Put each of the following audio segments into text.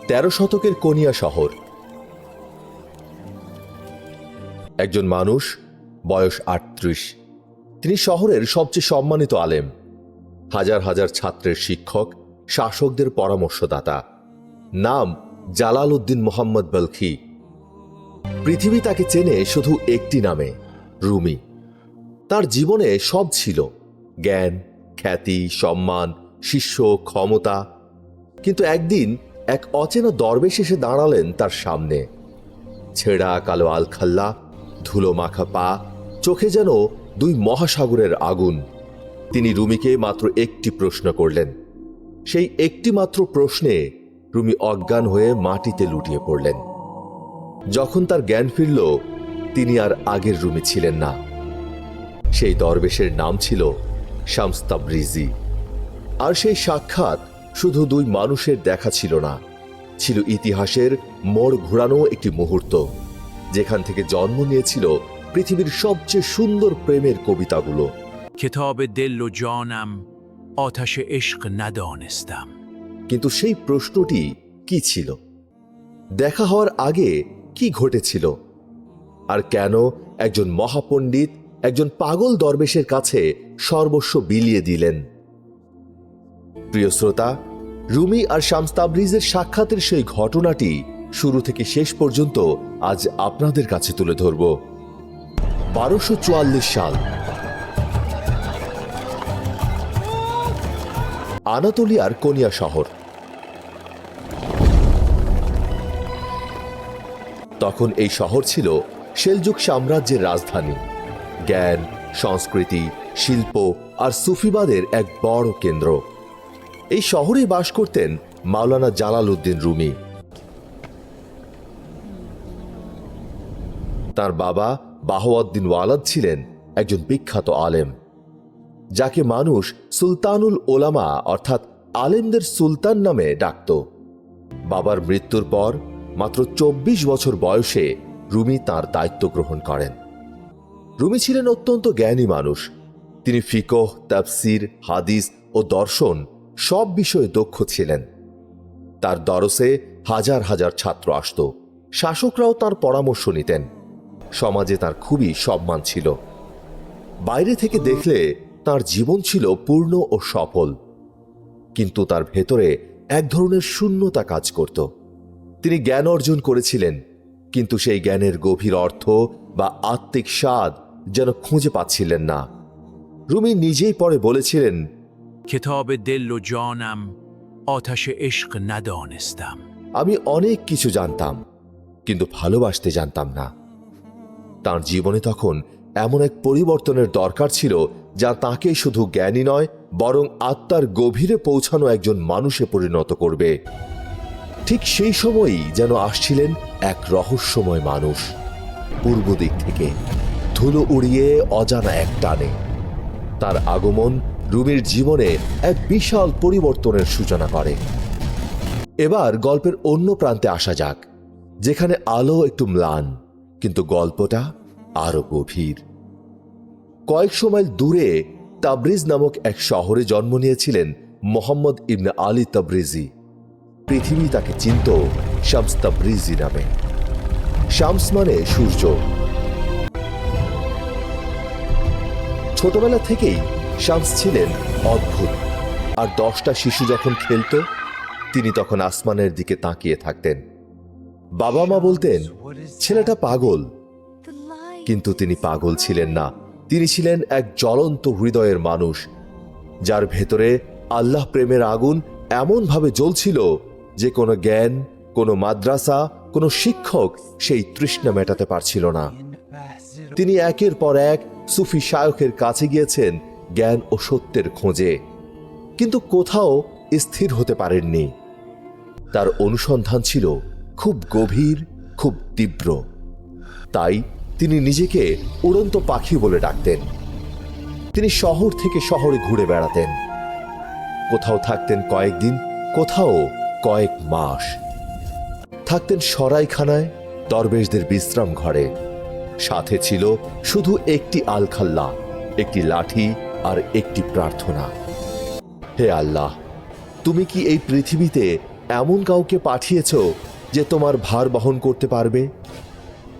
13 শতকের কোনিয়া শহর। একজন মানুষ, বয়স 38। তিনি শহরের সবচেয়ে সম্মানিত আলেম, হাজার হাজার ছাত্রের শিক্ষক, শাসকদের পরামর্শদাতা। নাম জালাল উদ্দিন মোহাম্মদ বলখি। পৃথিবী তাকে চেনে শুধু একটি নামে, রুমি। তার জীবনে সব ছিল, জ্ঞান, খ্যাতি, সম্মান, শিষ্য, ক্ষমতা। কিন্তু একদিন এক অচেনা দরবেশ এসে দাঁড়ালেন তার সামনে। ছেঁড়া কালো আলখাল্লা, ধুলো মাখা পা, চোখে যেন দুই মহাসাগরের আগুন। তিনি রুমিকে মাত্র একটি প্রশ্ন করলেন। সেই একটি মাত্র প্রশ্নে রুমি অজ্ঞান হয়ে মাটিতে লুটিয়ে পড়লেন। যখন তার জ্ঞান ফিরল, তিনি আর আগের রুমি ছিলেন না। সেই দরবেশের নাম ছিল শামস তাবরিজি। আর সেই সাক্ষাৎ শুধু দুই মানুষের দেখা ছিল না, ছিল ইতিহাসের মোড় ঘোরানো একটি মুহূর্ত, যেখান থেকে জন্ম নিয়েছিল পৃথিবীর সবচেয়ে সুন্দর প্রেমের কবিতাগুলো। کتاب دل و جانم آتش عشق ندانستم। কিন্তু সেই প্রশ্নটি কি ছিল? দেখা হওয়ার আগে কি ঘটেছিল? আর কেন একজন মহাপণ্ডিত একজন পাগল দরবেশের কাছে সর্বস্ব বিলিয়ে দিলেন? প্রিয় শ্রোতা, রুমি আর শামস তাবরিজের সাক্ষাতের সেই ঘটনাটি শুরু থেকে শেষ পর্যন্ত আজ আপনাদের কাছে তুলে ধরব। 1244 সাল, আনাতোলিয়ার কোনিয়া শহর। তখন এই শহর ছিল সেলজুক সাম্রাজ্যের রাজধানী। জ্ঞান, সংস্কৃতি, শিল্প আর সুফিবাদের এক বড় কেন্দ্র। এই শহরে বাস করতেন মাওলানা জালাল উদ্দিন রুমি। তার বাবা বাহাউদ্দিন ওয়ালাদ ছিলেন একজন বিখ্যাত আলেম, যাকে মানুষ সুলতানুল ওলামা অর্থাৎ আলেমদের সুলতান নামে ডাকত। বাবার মৃত্যুর পর মাত্র 24 বছর বয়সে রুমি তার দায়িত্ব গ্রহণ করেন। রুমি ছিলেন অত্যন্ত জ্ঞানী মানুষ। তিনি ফিকহ, তাফসির, হাদিস ও দর্শন সব বিষয়ে দক্ষ ছিলেন। তার দরসে হাজার হাজার ছাত্র আসত। শাসকরাও তার পরামর্শ নিতেন। সমাজে তার খুবই সম্মান ছিল। বাইরে থেকে দেখলে তার জীবন ছিল পূর্ণ ও সফল, কিন্তু তার ভেতরে এক ধরনের শূন্যতা কাজ করত। তিনি জ্ঞান অর্জন করেছিলেন, কিন্তু সেই জ্ঞানের গভীর অর্থ বা আত্মিক স্বাদ যেন খুঁজে পাচ্ছিলেন না। রুমি নিজেই পরে বলেছিলেন, کتاب دل و جانم آتش عشق ندانستم। আমি অনেক কিছু জানতাম, কিন্তু ভালোবাসতে জানতাম না। তার জীবনে তখন এমন এক পরিবর্তনের দরকার ছিল, যা তাকে শুধু জ্ঞানী নয়, বরং আত্মার গভীরে পৌঁছানো একজন মানুষে পরিণত করবে। ঠিক সেই সময়ই যেন আসছিলেন এক রহস্যময় মানুষ, পূর্ব দিক থেকে ধুলো উড়িয়ে অজানা এক টানে। তার আগমন রুমির জীবনে এক বিশাল পরিবর্তনের সূচনা করে। এবার গল্পের অন্য প্রান্তে আসা যাক, যেখানে আলো একটু ম্লান, কিন্তু গল্পটা আরো গভীর। কয়েকশো মাইল দূরে তাবরিজ নামক এক শহরে জন্ম নিয়েছিলেন মোহাম্মদ ইবনে আলী তাবরিজি। পৃথিবী তাকে চিনত শামস তাবরিজি নামে। শামস মানে সূর্য। ছোটবেলা থেকেই শামস ছিলেন অদ্ভুত। আর 10টা শিশু যখন খেলত, তিনি তখন আসমানের দিকে তাকিয়ে থাকতেন। বাবা মা বলতেন, ছেলেটা পাগল। কিন্তু তিনি পাগল ছিলেন না। তিনি ছিলেন এক জ্বলন্ত হৃদয়ের মানুষ, যার ভেতরে আল্লাহ প্রেমের আগুন এমনভাবে জ্বলছিল যে কোনো জ্ঞান, কোনো মাদ্রাসা, কোনো শিক্ষক সেই তৃষ্ণা মেটাতে পারছিল না। তিনি একের পর এক সুফি শায়খের কাছে গিয়েছেন জ্ঞান ও সত্যের খোঁজে, কিন্তু কোথাও স্থির হতে পারেননি। তার অনুসন্ধান ছিল খুব গভীর, খুব তীব্র। তাই তিনি নিজেকে উড়ন্ত পাখি বলে ডাকতেন। তিনি শহর থেকে শহরে ঘুরে বেড়াতেন। কোথাও থাকতেন কয়েকদিন, কোথাও কয়েক মাস। থাকতেন সরাইখানায়, দরবেশদের বিশ্রাম ঘরে। সাথে ছিল শুধু একটি আলখাল্লা, একটি লাঠি আর একটি প্রার্থনা। হে আল্লাহ, তুমি কি এই পৃথিবীতে এমন কাউকে পাঠিয়েছ যে তোমার ভার বহন করতে পারবে?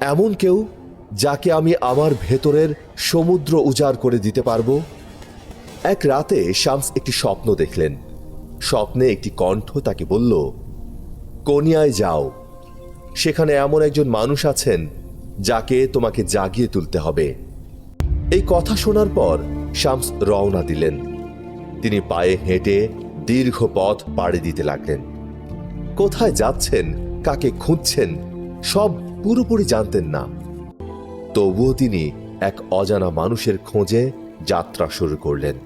এমন কেউ যাকে আমি আমার ভেতরের সমুদ্র উজাড় করে দিতে পারবো? এক রাতে শামস একটি স্বপ্ন দেখলেন। স্বপ্নে একটি কণ্ঠ তাকে বলল, কোনিয়ায় যাও, সেখানে এমন একজন মানুষ আছেন যাকে তোমাকে জাগিয়ে তুলতে হবে। এই কথা শোনার পর শামস রওনা দিলেন। তিনি পায়ে হেঁটে দীর্ঘ পথ পাড়ি দিতে লাগলেন। কোথায় যাচ্ছেন, কাকে খুঁজছেন, সব পুরোপুরি জানতেন না। তবুও তিনি এক অজানা মানুষের খোঁজে যাত্রা শুরু করলেন।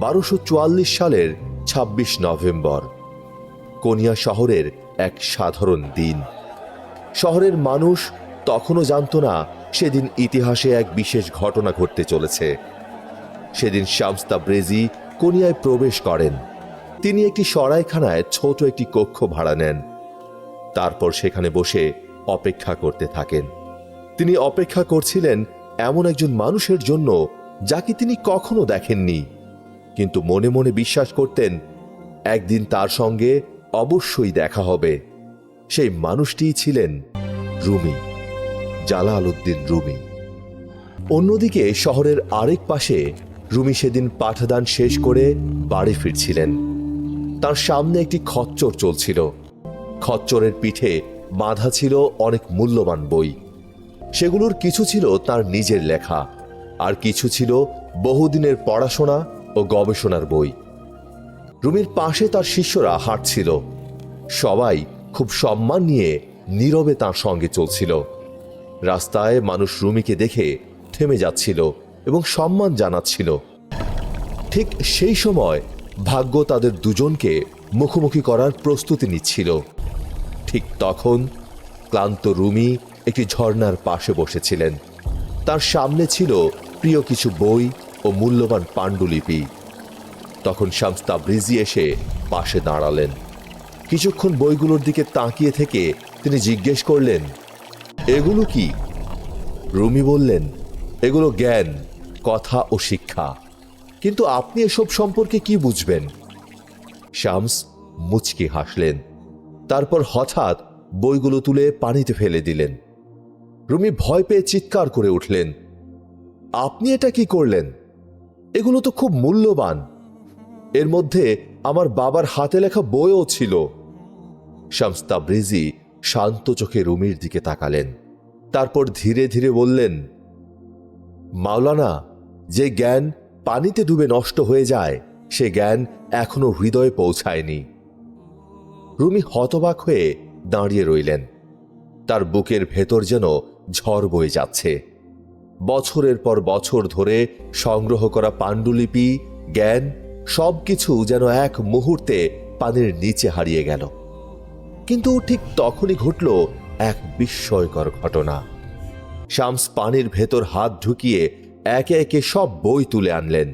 1244 সালের 26 নভেম্বর, কোনিয়া শহরের এক সাধারণ দিন। শহরের মানুষ তখনও জানত না সেদিন ইতিহাসে এক বিশেষ ঘটনা ঘটতে চলেছে। সেদিন শামস তাবরেজি কোনিয়ায় প্রবেশ করেন। তিনি একটি সরাইখানায় ছোট একটি কক্ষ ভাড়া নেন। তারপর সেখানে বসে অপেক্ষা করতে থাকেন। তিনি অপেক্ষা করছিলেন এমন একজন মানুষের জন্য যাকে তিনি কখনো দেখেননি, কিন্তু মনে মনে বিশ্বাস করতেন একদিন তার সঙ্গে অবশ্যই দেখা হবে। সেই মানুষটিই ছিলেন রুমি, জালালউদ্দিন রুমি। অন্যদিকে শহরের আরেক পাশে রুমি সেদিন পাঠদান শেষ করে বাড়ি ফিরছিলেন। তার সামনে একটি খচ্চর চলছিল। খচ্চরের পিঠে বাঁধা ছিল অনেক মূল্যবান বই। সেগুলোর কিছু ছিল তার নিজের লেখা, আর কিছু ছিল বহুদিনের পড়াশোনা ও গবেষণার বই। রুমির পাশে তার শিষ্যরা হাঁটছিল। সবাই খুব সম্মান নিয়ে নীরবে তার সঙ্গে চলছিল। রাস্তায় মানুষ রুমিকে দেখে থেমে যাচ্ছিল এবং সম্মান জানাচ্ছিল। ঠিক সেই সময় ভাগ্য তাদের দুজনকে মুখোমুখি করার প্রস্তুতি নিচ্ছিল। ঠিক তখন ক্লান্ত রুমি একটি ঝর্ণার পাশে বসেছিলেন। তার সামনে ছিল প্রিয় কিছু বই ও মূল্যবান পাণ্ডুলিপি। তখন শামস তাবরিজি এসে পাশে দাঁড়ালেন। কিছুক্ষণ বইগুলোর দিকে তাকিয়ে থেকে তিনি জিজ্ঞেস করলেন, এগুলো কি? রুমি বললেন, এগুলো জ্ঞান, কথা ও শিক্ষা। কিন্তু আপনি এসব সম্পর্কে কি বুঝবেন? শামস মুচকি হাসলেন। তারপর হঠাৎ বইগুলো তুলে পানিতে ফেলে দিলেন। রুমি ভয় পেয়ে চিৎকার করে উঠলেন, আপনি এটা কি করলেন? এগুলো তো খুব মূল্যবান। এর মধ্যে আমার বাবার হাতে লেখা বইও ছিল। শামস তাবরিজি শান্ত চোখে রুমির দিকে তাকালেন। তারপর ধীরে ধীরে বললেন, মাওলানা, যে জ্ঞান পানিতে ডুবে নষ্ট হয়ে যায় সে জ্ঞান এখনো হৃদয়ে পৌঁছায়নি। রুমি হতবাক হয়ে দাঁড়িয়ে রইলেন। তার বুকের ভেতর যেন ঝড় বয়ে যাচ্ছে। বছরের পর বছর ধরে সংগ্রহ করা পাণ্ডুলিপি, জ্ঞান সবকিছু যেন এক মুহূর্তে পানির নিচে হারিয়ে গেল। কিন্তু ঠিক তখনই ঘটল এক বিস্ময়কর ঘটনা। শামস পানির ভেতর হাত ঢুকিয়ে একে একে সব বই তুলে আনলেন।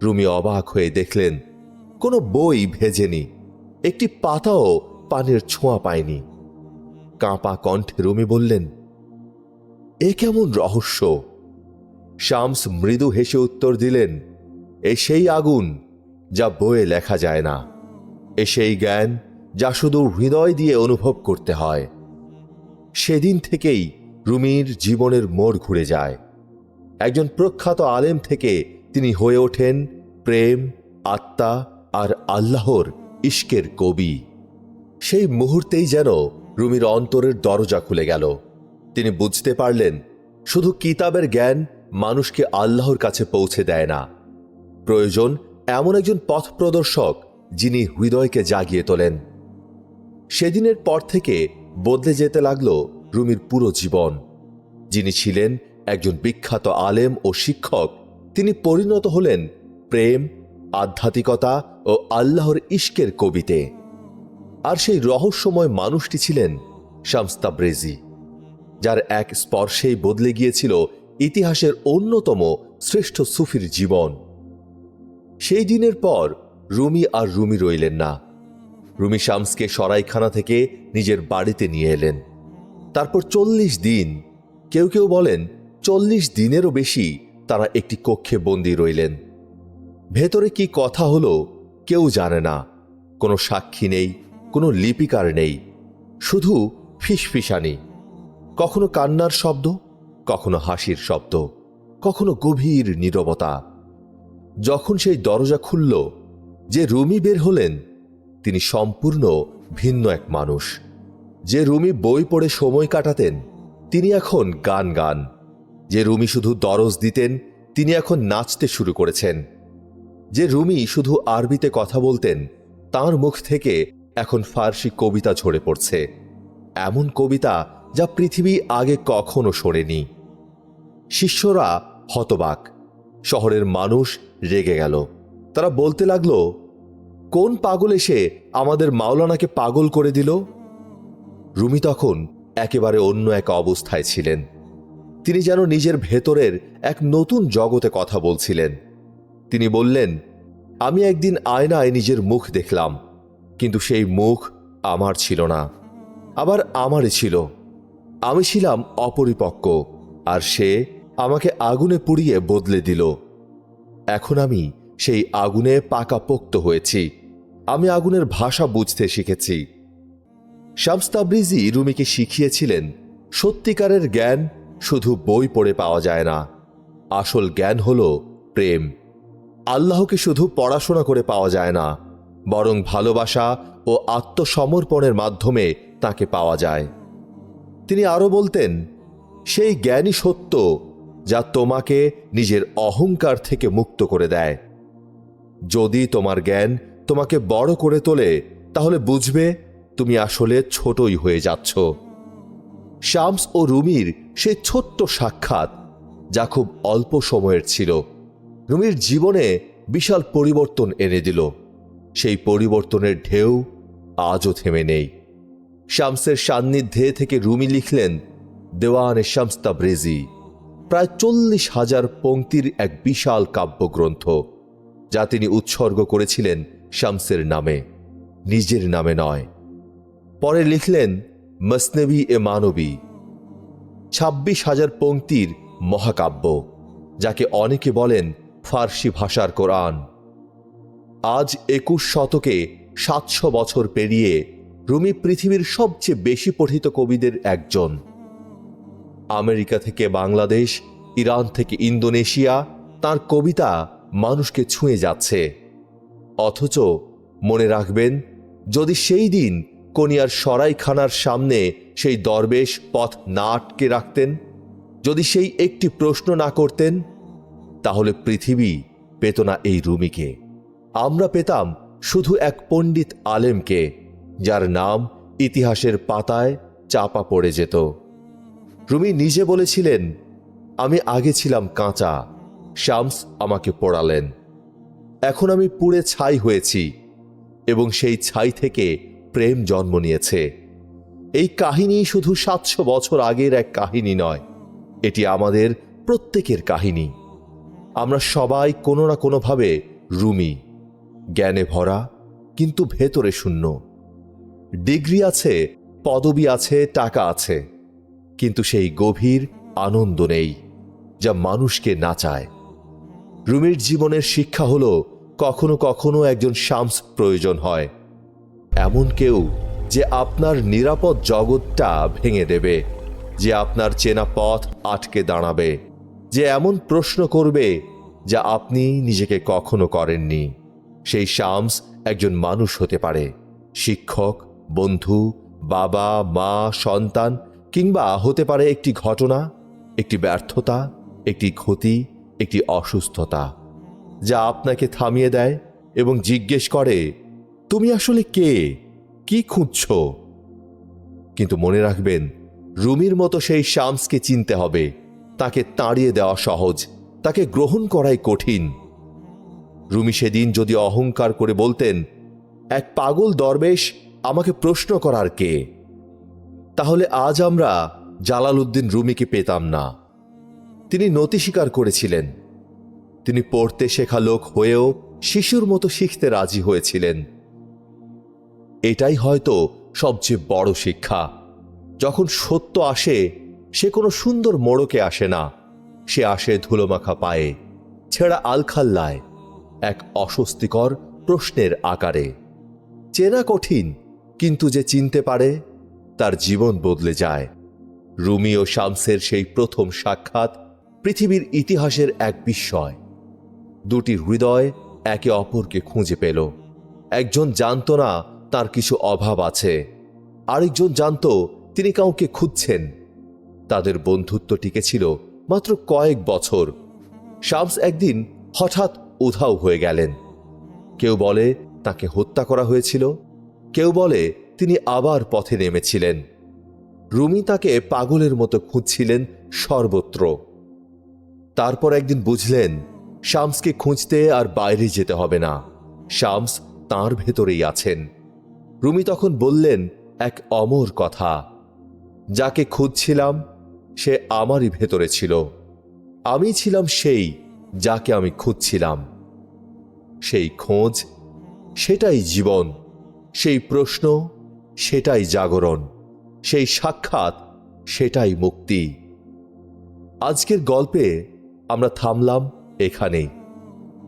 রুমি অবাক হয়ে দেখলেন কোনো বই ভেজেনি, একটি পাতাও পানির ছোঁয়া পায়নি। কাঁপা কণ্ঠে রুমি বললেন, এ কেমন রহস্য? শামস মৃদু হেসে উত্তর দিলেন, এ সেই আগুন যা বইয়ে লেখা যায় না। এ সেই জ্ঞান যা শুধু হৃদয় দিয়ে অনুভব করতে হয়। সেদিন থেকেই রুমির জীবনের মোড় ঘুরে যায়। একজন প্রখ্যাত আলেম থেকে তিনি হয়ে ওঠেন প্রেম, আত্মা আর আল্লাহর ইশকের কবি। সেই মুহূর্তেই যেন রুমির অন্তরের দরজা খুলে গেল। তিনি বুঝতে পারলেন শুধু কিতাবের জ্ঞান মানুষকে আল্লাহর কাছে পৌঁছে দেয় না। প্রয়োজন এমন একজন পথ প্রদর্শক যিনি হৃদয়কে জাগিয়ে তোলেন। সেদিনের পর থেকে বদলে যেতে লাগলো রুমির পুরো জীবন। যিনি ছিলেন একজন বিখ্যাত আলেম ও শিক্ষক, তিনি পরিণত হলেন প্রেম, আধ্যাত্মিকতা ও আল্লাহর ইশকের কবিতে। আর সেই রহস্যময় মানুষটি ছিলেন শামস তাবরেজি, যার এক স্পর্শেই বদলে গিয়েছিল ইতিহাসের অন্যতম শ্রেষ্ঠ সুফির জীবন। সেই দিনের পর রুমি আর রুমি রইলেন না। রুমি শামসকে সরাইখানা থেকে নিজের বাড়িতে নিয়ে এলেন। তারপর 40 দিন, কেউ কেউ বলেন 40 দিনেরও বেশি তারা একটি কক্ষে বন্দী রইলেন। ভেতরে কি কথা হলো কেউ জানে না। কোনো সাক্ষী নেই, কোনো লিপিকার নেই, শুধু ফিসফিসানি। কখনো কান্নার শব্দ, কখনো হাসির শব্দ, কখনো গভীর নীরবতা। যখন সেই দরজা খুলল, যে রুমি বের হলেন, তিনি সম্পূর্ণ ভিন্ন এক মানুষ। যে রুমি বই পড়ে সময় কাটাতেন, তিনি এখন গান গান। যে রুমি শুধু দরজ দিতেন, তিনি এখন নাচতে শুরু করেছেন। যে রুমি শুধু আরবিতে কথা বলতেন, তার মুখ থেকে এখন ফার্সি কবিতা ঝরে পড়ছে, এমন কবিতা যা পৃথিবী আগে কখনো শোনেনি। শিষ্যরা হতবাক, শহরের মানুষ রেগে গেল। তারা বলতে লাগলো, কোন পাগল এসে আমাদের মাওলানাকে পাগল করে দিল? রুমি তখন একেবারে অন্য এক অবস্থায় ছিলেন। তিনি যেন নিজের ভেতরের এক নতুন জগতে কথা বলছিলেন। তিনি বললেন, আমি একদিন আয়নায় নিজের মুখ দেখলাম, কিন্তু সেই মুখ আমার ছিল না, আবার আমারই ছিল। আমি ছিলাম অপরিপক্ক, আর সে আমাকে আগুনে পুড়িয়ে বদলে দিল। এখন আমি সেই আগুনে পাকাপোক্ত হয়েছি। আমি আগুনের ভাষা বুঝতে শিখেছি। শামস তাবরিজি রুমিকে শিখিয়েছিলেন, সত্যিকারের জ্ঞান শুধু বই পড়ে পাওয়া যায় না। আসল জ্ঞান হল প্রেম। আল্লাহকে শুধু পড়াশোনা করে পাওয়া যায় না, বরং ভালোবাসা ও আত্মসমর্পণের মাধ্যমে তাকে পাওয়া যায়। তিনি আরও বলতেন, সেই জ্ঞানই সত্য যা তোমাকে নিজের অহংকার থেকে মুক্ত করে দেয়। যদি তোমার জ্ঞান তোমাকে বড় করে তোলে, তাহলে বুঝবে তুমি আসলে ছোটই হয়ে যাচ্ছ। শামস ও রুমির সেই ছোট্ট সাক্ষাৎ, যা খুব অল্প সময়ের ছিল, রুমির জীবনে বিশাল পরিবর্তন এনে দিল। সেই পরিবর্তনের ঢেউ আজও থেমে নেই। শামসের সান্নিধ্যে থেকে রুমি লিখলেন দেওয়ানে শামস তাবরেজি, প্রায় 40,000 পংক্তির এক বিশাল কাব্যগ্রন্থ, যা তিনি উৎসর্গ করেছিলেন শামসের নামে, নিজের নামে নয়। পরে লিখলেন মসনবী এ মানবী, 26,000 পংক্তির মহাকাব্য, যাকে অনেকে বলেন ফার্সি ভাষার কোরআন। আজ 21 শতকে 700 বছর পেরিয়ে রুমি পৃথিবীর সবচেয়ে বেশি পঠিত কবিদের একজন। আমেরিকা থেকে বাংলাদেশ, ইরান থেকে ইন্দোনেশিয়া, তার কবিতা মানুষকে ছুঁয়ে যাচ্ছে। অথচ মনে রাখবেন, যদি সেই দিন কোনিয়ার সরাইখানার সামনে সেই দরবেশ পথ না আটকে রাখতেন, যদি সেই একটি প্রশ্ন না করতেন, তাহলে পৃথিবী পেত না এই রুমিকে। আমরা পেতাম শুধু এক পণ্ডিত আলেমকে, যার নাম ইতিহাসের পাতায় চাপা পড়ে যেত। রুমি নিজে বলেছিলেন, আমি আগে ছিলাম কাঁচা, শামস আমাকে পোড়ালেন। এখন আমি পুড়ে ছাই হয়েছি, এবং সেই ছাই থেকে প্রেম জন্ম নিয়েছে। এই কাহিনী শুধু 700 বছর আগের এক কাহিনী নয়, এটি আমাদের প্রত্যেকের কাহিনী। আমরা সবাই কোনো না কোনোভাবে রুমি, জ্ঞানে ভরা কিন্তু ভেতরে শূন্য। ডিগ্রি আছে, পদবি আছে, টাকা আছে, কিন্তু সেই গভীর আনন্দ নেই যা মানুষকে নাচায়। রুমির জীবনের শিক্ষা হলো, কখনো কখনো একজন শামস প্রয়োজন হয়, এমন কেউ যে আপনার নিরাপদ জগৎটা ভেঙে দেবে, যে আপনার চেনা পথ আটকে দাঁড়াবে, যে এমন প্রশ্ন করবে যা আপনি নিজেকে কখনো করেননি। সেই শামস একজন মানুষ হতে পারে, শিক্ষক, বন্ধু, বাবা, মা, সন্তান, কিংবা হতে পারে একটি ঘটনা, একটি ব্যর্থতা, একটি ক্ষতি, একটি অসুস্থতা, যা আপনাকে থামিয়ে দেয় এবং জিজ্ঞেস করে, তুমি আসলে কে, কি খুঁজছ? কিন্তু মনে রাখবেন, রুমির মতো সেই শামসকে চিনতে হবে। তাকে তাড়িয়ে দেওয়া সহজ, তাকে গ্রহণ করাই কঠিন। রুমি সেদিন যদি অহংকার করে বলতেন, এক পাগল দরবেশ আমাকে প্রশ্ন করার কে, তাহলে আজ আমরা জালালউদ্দিন রুমিকে পেতাম না। তিনি নতি স্বীকার করেছিলেন। তিনি পড়তে শেখা লোক হয়েও শিশুর মতো শিখতে রাজি হয়েছিলেন। এটাই হয়তো সবচেয়ে বড় শিক্ষা। যখন সত্য আসে, সে কোনো সুন্দর মোড়কে আসে না, সে আসে ধুলোমাখা পায়ে, ছেঁড়া আলখাল্লায়, এক অস্বস্তিকর প্রশ্নের আকারে। চেনা কঠিন, কিন্তু যে চিনতে পারে তার জীবন বদলে যায়। রুমি ও শামসের সেই প্রথম সাক্ষাৎ পৃথিবীর ইতিহাসের এক বিস্ময়। দুটি হৃদয় একে অপরকে খুঁজে পেল। একজন জানত না তার কিছু অভাব আছে, আরেকজন জানত তিনি কাউকে খুঁজছেন। তাদের বন্ধুত্ব টিকেছিল মাত্র কয়েক বছর। শামস একদিন হঠাৎ উধাও হয়ে গেলেন। কেউ বলে তাকে হত্যা করা হয়েছিল, কেউ বলে তিনি আবার পথে নেমেছিলেন। রুমি তাকে পাগলের মতো খুঁজছিলেন সর্বত্র। তারপর একদিন বুঝলেন শামসকে খুঁজতে আর বাইরে যেতে হবে না, শামস তাঁর ভেতরেই আছেন। রুমি তখন বললেন এক অমর কথা, যাকে খুঁজছিলাম সে আমারই ভেতরে ছিল। আমি ছিলাম সেই যাকে আমি খুঁজছিলাম। সেই খোঁজ, সেটাই জীবন। সেই প্রশ্ন, সেটাই জাগরণ। সেই সাক্ষাৎ, সেটাই মুক্তি। আজকের গল্পে আমরা থামলাম এখানেই।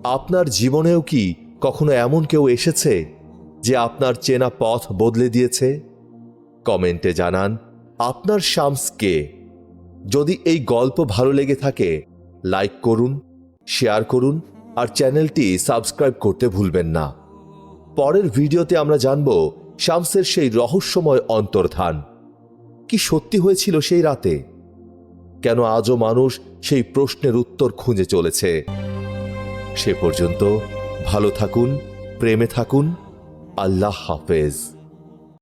আপনার জীবনেও কি কখনো এমন কেউ এসেছে যে আপনার চেনা পথ বদলে দিয়েছে? কমেন্টে জানান আপনার শামস কে। যদি এই গল্প ভালো লেগে থাকে লাইক করুন, শেয়ার করুন আর চ্যানেলটি সাবস্ক্রাইব করতে ভুলবেন না। পরের ভিডিওতে আমরা জানব শামসের সেই রহস্যময় অন্তর্ধান। কি সত্যি হয়েছিল সেই রাতে? কেন আজও মানুষ সেই প্রশ্নের উত্তর খুঁজে চলেছে? সে পর্যন্ত ভালো থাকুন, প্রেমে থাকুন। আল্লাহ হাফেজ।